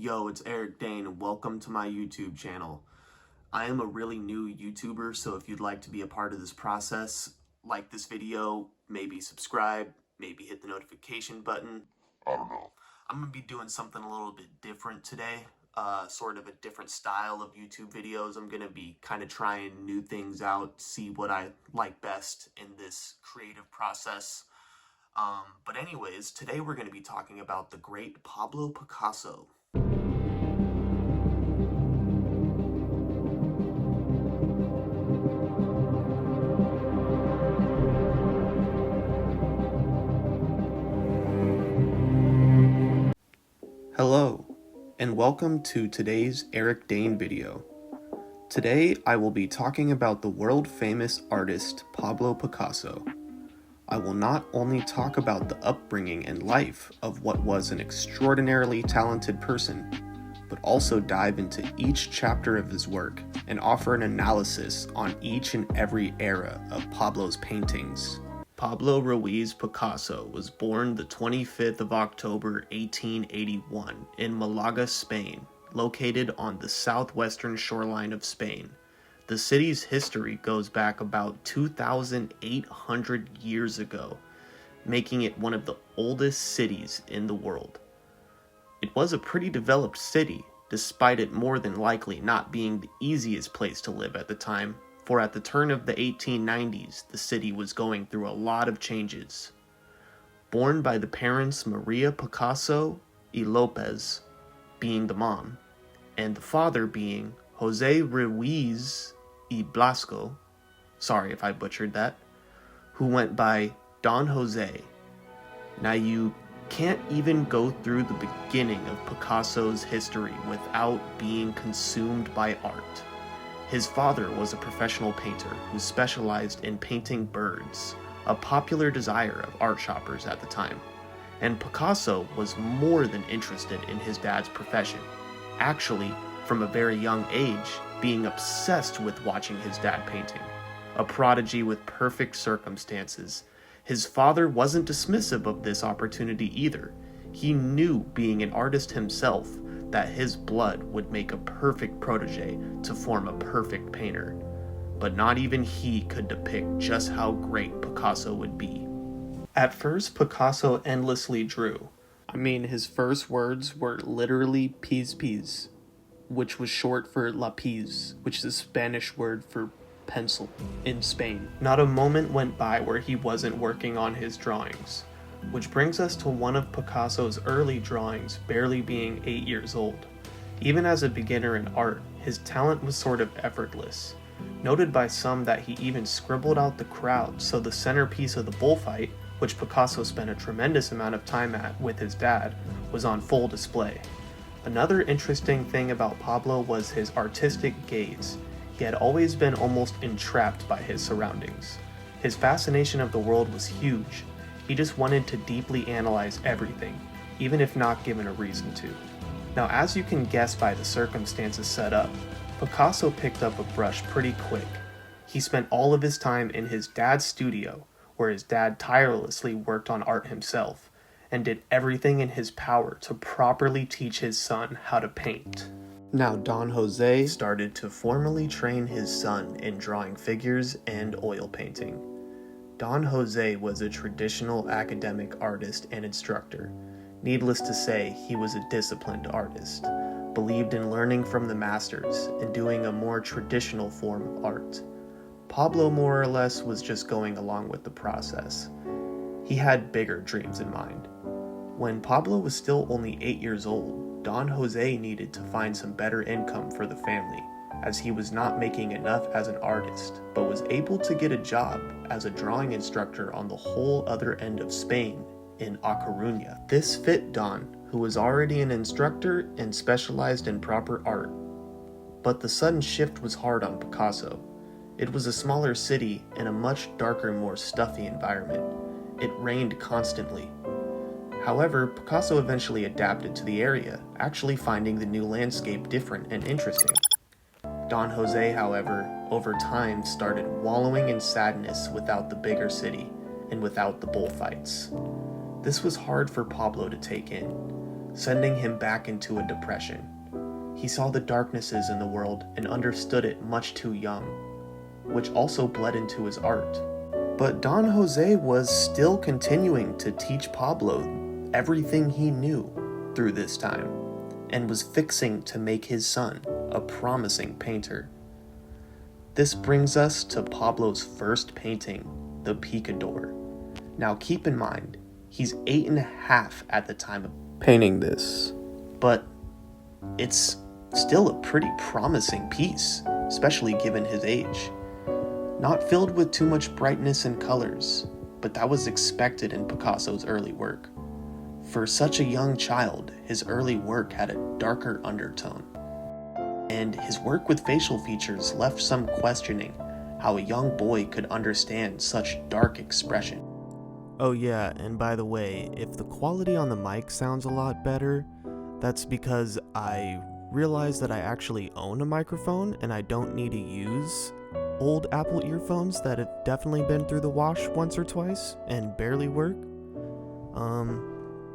Yo, it's Eric Dane and welcome to my YouTube channel. I am a really new YouTuber, so if you'd like to be a part of this process, like this video, maybe subscribe, maybe hit the notification button. I don't know. I'm going to be doing something a little bit different today, sort of a different style of YouTube videos. I'm going to be kind of trying new things out, see what I like best in this creative process. But anyways, today we're going to be talking about the great Pablo Picasso. Hello, and welcome to today's Eric Dane video. Today I will be talking about the world-famous artist Pablo Picasso. I will not only talk about the upbringing and life of what was an extraordinarily talented person, but also dive into each chapter of his work and offer an analysis on each and every era of Pablo's paintings. Pablo Ruiz Picasso was born the 25th of October 1881 in Malaga, Spain, located on the southwestern shoreline of Spain. The city's history goes back about 2,800 years ago, making it one of the oldest cities in the world. It was a pretty developed city, despite it more than likely not being the easiest place to live at the time, for at the turn of the 1890s, the city was going through a lot of changes. Born by the parents Maria Picasso y Lopez, being the mom, and the father being Jose Ruiz y Blasco, sorry if I butchered that, who went by Don Jose. Now you can't even go through the beginning of Picasso's history without being consumed by art. His father was a professional painter who specialized in painting birds, a popular desire of art shoppers at the time. And Picasso was more than interested in his dad's profession, actually, from a very young age, being obsessed with watching his dad painting. A prodigy with perfect circumstances, his father wasn't dismissive of this opportunity either. He knew, being an artist himself, that his blood would make a perfect protege to form a perfect painter. But not even he could depict just how great Picasso would be. At first, Picasso endlessly drew. His first words were literally pis, which was short for lapis, which is a Spanish word for pencil in Spain. Not a moment went by where he wasn't working on his drawings. Which brings us to one of Picasso's early drawings, barely being 8 years old. Even as a beginner in art, his talent was sort of effortless. Noted by some that he even scribbled out the crowd so the centerpiece of the bullfight, which Picasso spent a tremendous amount of time at with his dad, was on full display. Another interesting thing about Pablo was his artistic gaze. He had always been almost entrapped by his surroundings. His fascination of the world was huge. He just wanted to deeply analyze everything, even if not given a reason to. Now, as you can guess by the circumstances set up, Picasso picked up a brush pretty quick. He spent all of his time in his dad's studio, where his dad tirelessly worked on art himself, and did everything in his power to properly teach his son how to paint. Now, Don Jose started to formally train his son in drawing figures and oil painting. Don Jose was a traditional academic artist and instructor. Needless to say, he was a disciplined artist, believed in learning from the masters and doing a more traditional form of art. Pablo more or less was just going along with the process. He had bigger dreams in mind. When Pablo was still only 8 years old, Don Jose needed to find some better income for the family, as he was not making enough as an artist, but was able to get a job as a drawing instructor on the whole other end of Spain, in A Coruña. This fit Don, who was already an instructor and specialized in proper art. But the sudden shift was hard on Picasso. It was a smaller city and a much darker, more stuffy environment. It rained constantly. However, Picasso eventually adapted to the area, actually finding the new landscape different and interesting. Don Jose, however, over time started wallowing in sadness without the bigger city and without the bullfights. This was hard for Pablo to take in. sending him back into a depression. He saw the darknesses in the world and understood it much too young, which also bled into his art. But Don Jose was still continuing to teach Pablo everything he knew through this time, and was fixing to make his son a promising painter. This brings us to Pablo's first painting, the Picador. Now keep in mind, he's 8.5 at the time of painting this, but it's still a pretty promising piece, especially given his age. Not filled with too much brightness and colors, but that was expected in Picasso's early work. For such a young child, his early work had a darker undertone, and his work with facial features left some questioning how a young boy could understand such dark expression. Oh yeah, and by the way, if the quality on the mic sounds a lot better, that's because I realized that I actually own a microphone and I don't need to use old Apple earphones that have definitely been through the wash once or twice and barely work.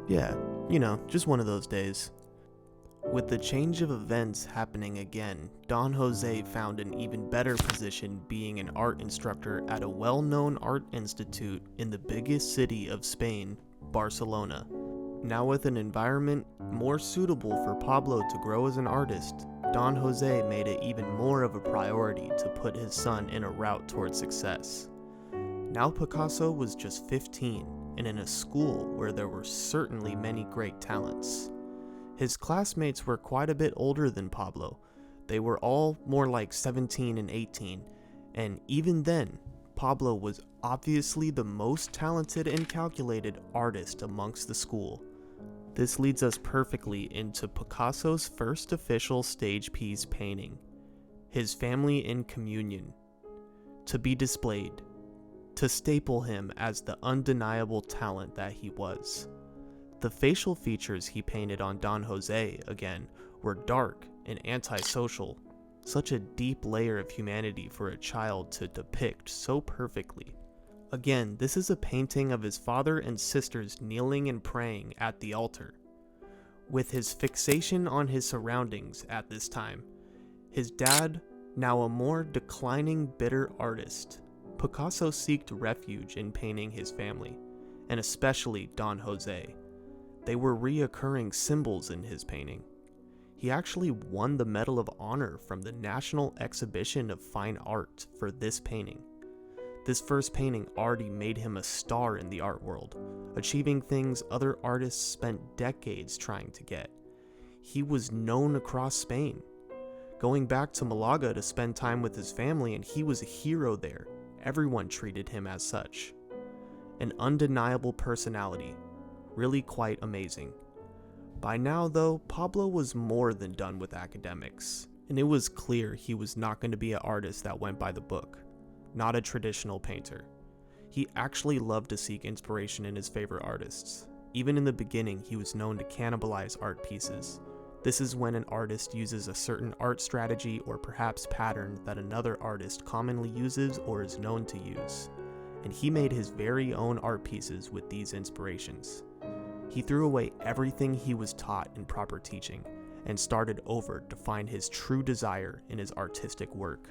Yeah, just one of those days. With the change of events happening again, Don Jose found an even better position being an art instructor at a well-known art institute in the biggest city of Spain, Barcelona. Now with an environment more suitable for Pablo to grow as an artist, Don Jose made it even more of a priority to put his son in a route towards success. Now Picasso was just 15 and in a school where there were certainly many great talents. His classmates were quite a bit older than Pablo. They were all more like 17 and 18, and even then, Pablo was obviously the most talented and calculated artist amongst the school. This leads us perfectly into Picasso's first official stage piece painting, his family in communion, to be displayed, to staple him as the undeniable talent that he was. The facial features he painted on Don Jose, again, were dark and antisocial, such a deep layer of humanity for a child to depict so perfectly. Again, this is a painting of his father and sisters kneeling and praying at the altar. With his fixation on his surroundings at this time, his dad, now a more declining, bitter artist, Picasso sought refuge in painting his family, and especially Don Jose. They were reoccurring symbols in his painting. He actually won the Medal of Honor from the National Exhibition of Fine Art for this painting. This first painting already made him a star in the art world, achieving things other artists spent decades trying to get. He was known across Spain, going back to Malaga to spend time with his family, and he was a hero there. Everyone treated him as such. An undeniable personality, really quite amazing. By now though, Pablo was more than done with academics, and it was clear he was not going to be an artist that went by the book, not a traditional painter. He actually loved to seek inspiration in his favorite artists. Even in the beginning, he was known to cannibalize art pieces. This is when an artist uses a certain art strategy or perhaps pattern that another artist commonly uses or is known to use, and he made his very own art pieces with these inspirations. He threw away everything he was taught in proper teaching and started over to find his true desire in his artistic work.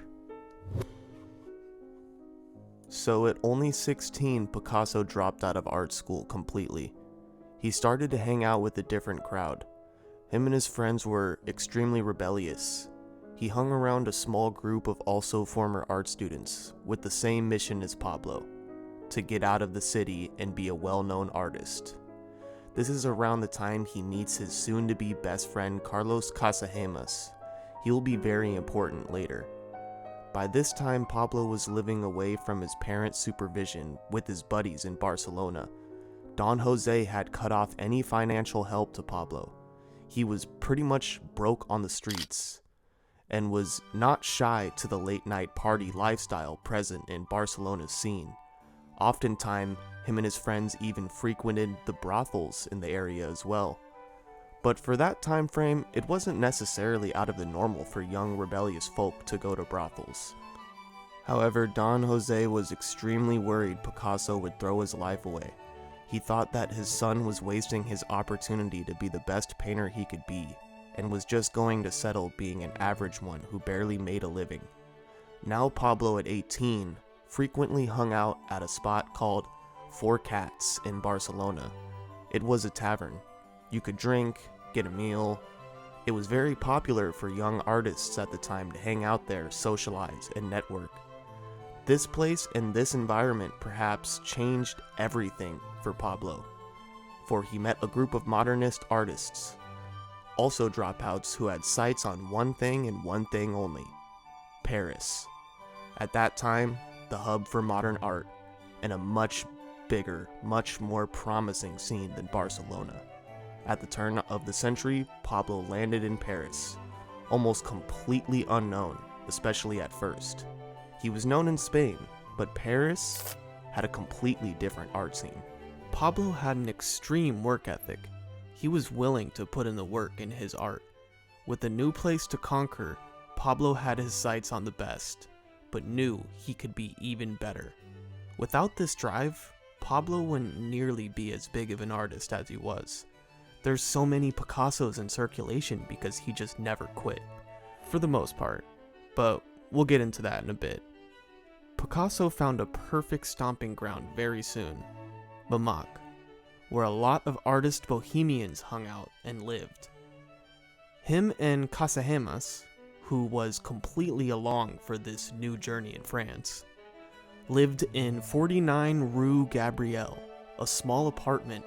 So at only 16, Picasso dropped out of art school completely. He started to hang out with a different crowd. Him and his friends were extremely rebellious. He hung around a small group of also former art students with the same mission as Pablo, to get out of the city and be a well-known artist. This is around the time he meets his soon-to-be best friend Carlos Casagemas. He will be very important later. By this time, Pablo was living away from his parents' supervision with his buddies in Barcelona. Don Jose had cut off any financial help to Pablo. He was pretty much broke on the streets, and was not shy to the late-night party lifestyle present in Barcelona's scene. Oftentimes, him and his friends even frequented the brothels in the area as well. But for that time frame, it wasn't necessarily out of the normal for young rebellious folk to go to brothels. However, Don Jose was extremely worried Picasso would throw his life away. He thought that his son was wasting his opportunity to be the best painter he could be, and was just going to settle being an average one who barely made a living. Now Pablo at 18 frequently hung out at a spot called Four Cats in Barcelona. It was a tavern. You could drink, get a meal. It was very popular for young artists at the time to hang out there, socialize, and network. This place and this environment perhaps changed everything for Pablo, for he met a group of modernist artists, also dropouts who had sights on one thing and one thing only: Paris. At that time, the hub for modern art, and a much bigger, much more promising scene than Barcelona. At the turn of the century, Pablo landed in Paris, almost completely unknown, especially at first. He was known in Spain, but Paris had a completely different art scene. Pablo had an extreme work ethic. He was willing to put in the work in his art. With a new place to conquer, Pablo had his sights on the best, but knew he could be even better. Without this drive, Pablo wouldn't nearly be as big of an artist as he was. There's so many Picassos in circulation because he just never quit, for the most part, but we'll get into that in a bit. Picasso found a perfect stomping ground very soon, Mamac, where a lot of artist bohemians hung out and lived. Him and Casagemas, who was completely along for this new journey in France, lived in 49 Rue Gabrielle, a small apartment.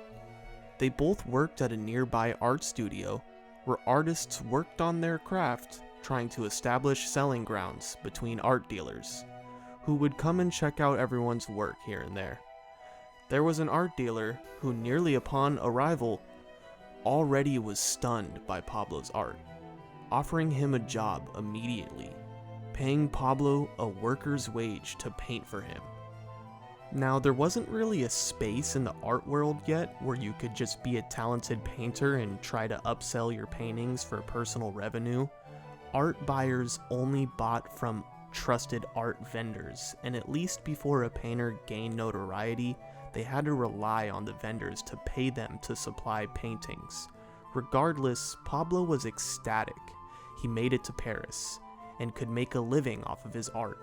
They both worked at a nearby art studio where artists worked on their craft, trying to establish selling grounds between art dealers, who would come and check out everyone's work here and there. There was an art dealer who, nearly upon arrival, already was stunned by Pablo's art, offering him a job immediately, paying Pablo a worker's wage to paint for him. Now, there wasn't really a space in the art world yet where you could just be a talented painter and try to upsell your paintings for personal revenue. Art buyers only bought from trusted art vendors, and at least before a painter gained notoriety, they had to rely on the vendors to pay them to supply paintings. Regardless, Pablo was ecstatic. He made it to Paris and could make a living off of his art.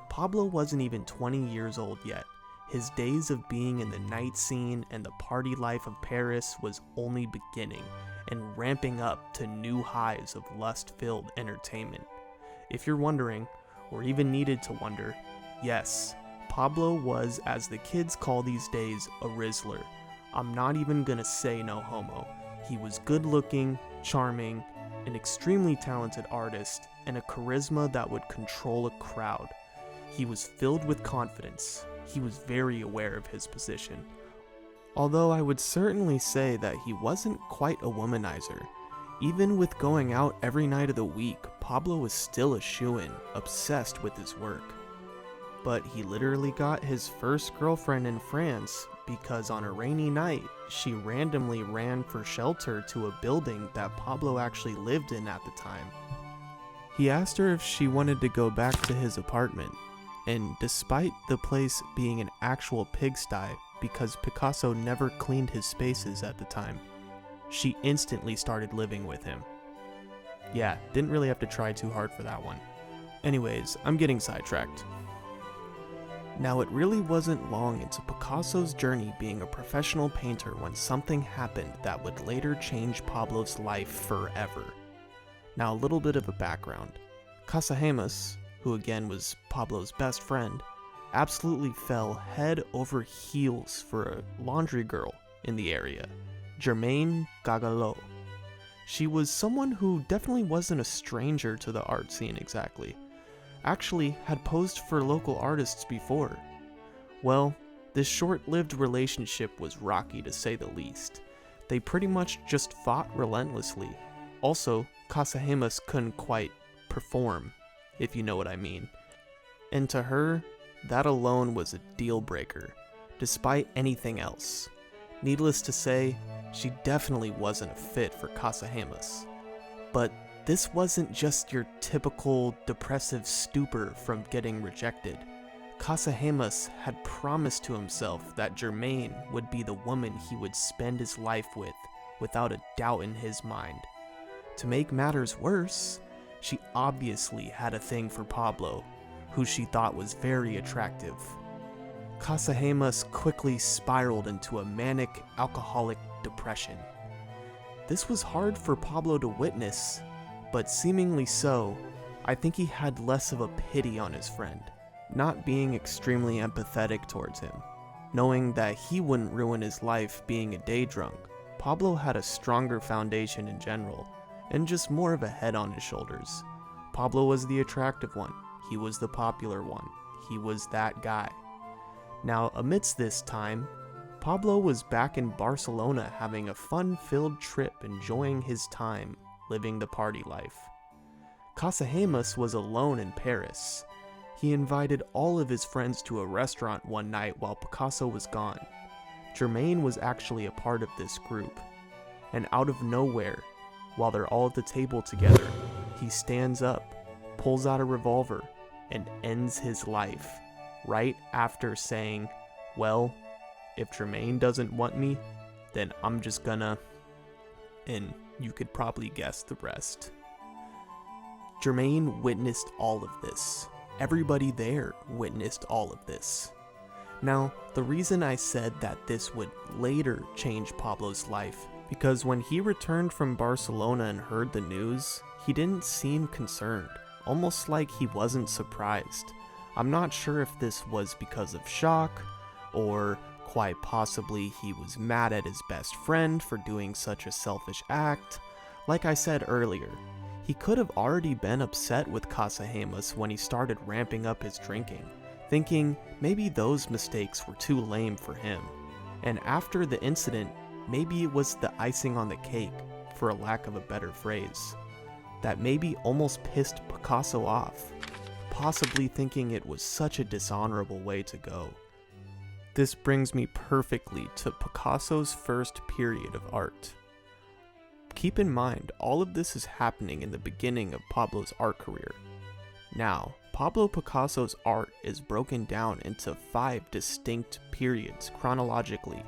Pablo wasn't even 20 years old yet. His days of being in the night scene and the party life of Paris was only beginning and ramping up to new highs of lust-filled entertainment. If you're wondering, or even needed to wonder, yes, Pablo was, as the kids call these days, a Rizzler. I'm not even gonna say no homo. He was good-looking, charming, an extremely talented artist, and a charisma that would control a crowd. He was filled with confidence. He was very aware of his position. Although I would certainly say that he wasn't quite a womanizer. Even with going out every night of the week, Pablo was still a shoo-in, obsessed with his work. But he literally got his first girlfriend in France because on a rainy night, she randomly ran for shelter to a building that Pablo actually lived in at the time. He asked her if she wanted to go back to his apartment, and despite the place being an actual pigsty because Picasso never cleaned his spaces at the time, she instantly started living with him. Yeah, didn't really have to try too hard for that one. Anyways, I'm getting sidetracked. Now, it really wasn't long into Picasso's journey being a professional painter when something happened that would later change Pablo's life forever. Now, a little bit of a background. Casagemas, who again was Pablo's best friend, absolutely fell head over heels for a laundry girl in the area, Germaine Gagalot. She was someone who definitely wasn't a stranger to the art scene exactly. Actually had posed for local artists before. Well, this short-lived relationship was rocky to say the least. They pretty much just fought relentlessly. Also, Casagemas couldn't quite perform, if you know what I mean. And to her, that alone was a deal breaker, despite anything else. Needless to say, she definitely wasn't a fit for Casagemas. But this wasn't just your typical depressive stupor from getting rejected. Casahemus had promised to himself that Germaine would be the woman he would spend his life with, without a doubt in his mind. To make matters worse, she obviously had a thing for Pablo, who she thought was very attractive. Casahemus quickly spiraled into a manic, alcoholic depression. This was hard for Pablo to witness, but seemingly so. I think he had less of a pity on his friend, not being extremely empathetic towards him. Knowing that he wouldn't ruin his life being a day drunk, Pablo had a stronger foundation in general, and just more of a head on his shoulders. Pablo was the attractive one. He was the popular one. He was that guy. Now, amidst this time, Pablo was back in Barcelona having a fun-filled trip, enjoying his time, living the party life. Casahemus was alone in Paris. He invited all of his friends to a restaurant one night while Picasso was gone. Germaine was actually a part of this group. And out of nowhere, while they're all at the table together, he stands up, pulls out a revolver, and ends his life, right after saying, well, if Germaine doesn't want me, then I'm just gonna... And you could probably guess the rest. Germaine witnessed all of this. Everybody there witnessed all of this. Now, the reason I said that this would later change Pablo's life, because when he returned from Barcelona and heard the news, he didn't seem concerned, almost like he wasn't surprised. I'm not sure if this was because of shock, or quite possibly he was mad at his best friend for doing such a selfish act. Like I said earlier, he could have already been upset with Casahemus when he started ramping up his drinking, thinking maybe those mistakes were too lame for him. And after the incident, maybe it was the icing on the cake, for a lack of a better phrase, that maybe almost pissed Picasso off, possibly thinking it was such a dishonorable way to go. This brings me perfectly to Picasso's first period of art. Keep in mind, all of this is happening in the beginning of Pablo's art career. Now, Pablo Picasso's art is broken down into 5 distinct periods chronologically.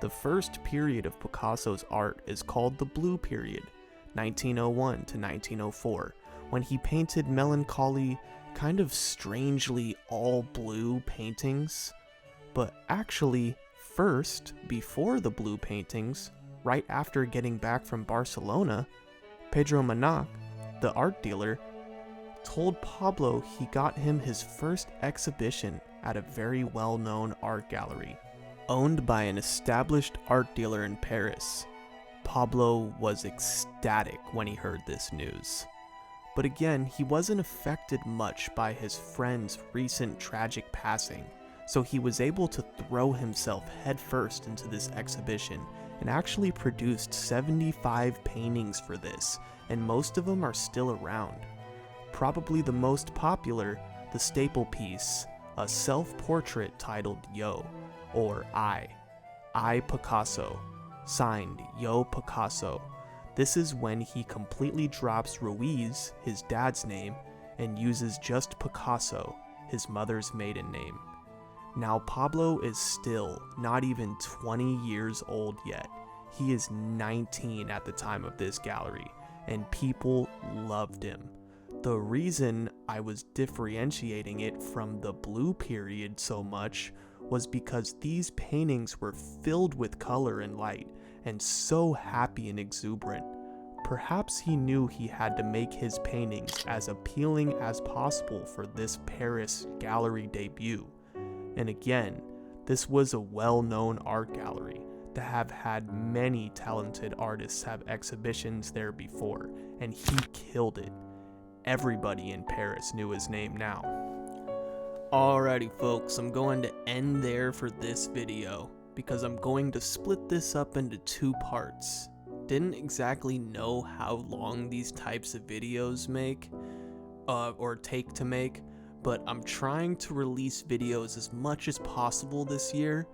The first period of Picasso's art is called the Blue Period, 1901 to 1904, when he painted melancholy, kind of strangely all blue paintings. But actually, first, before the blue paintings, right after getting back from Barcelona, Pedro Manac, the art dealer, told Pablo he got him his first exhibition at a very well-known art gallery, owned by an established art dealer in Paris. Pablo was ecstatic when he heard this news. But again, he wasn't affected much by his friend's recent tragic passing, so he was able to throw himself headfirst into this exhibition and actually produced 75 paintings for this, and most of them are still around. Probably the most popular, the staple piece, a self-portrait titled Yo, or I Picasso, signed Yo Picasso. This is when he completely drops Ruiz, his dad's name, and uses just Picasso, his mother's maiden name. Now Pablo is still not even 20 years old yet. He is 19 at the time of this gallery, and people loved him. The reason I was differentiating it from the Blue Period so much was because these paintings were filled with color and light, and so happy and exuberant. Perhaps he knew he had to make his paintings as appealing as possible for this Paris gallery debut. And again, this was a well-known art gallery that have had many talented artists have exhibitions there before, and he killed it. Everybody in Paris knew his name now. Alrighty folks, I'm going to end there for this video, because I'm going to split this up into 2 parts. Didn't exactly know how long these types of videos take to make, but I'm trying to release videos as much as possible this year,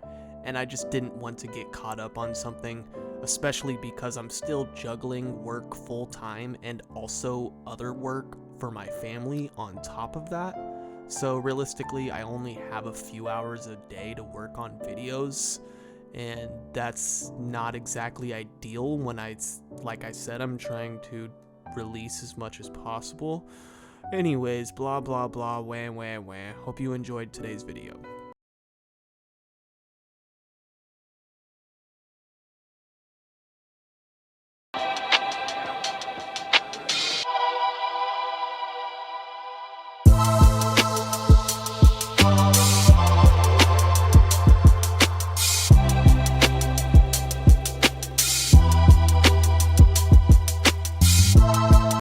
and I just didn't want to get caught up on something, especially because I'm still juggling work full time and also other work for my family on top of that. So realistically, I only have a few hours a day to work on videos, and that's not exactly ideal when like I said, I'm trying to release as much as possible. Anyways, blah blah blah, wah wah wah. Hope you enjoyed today's video.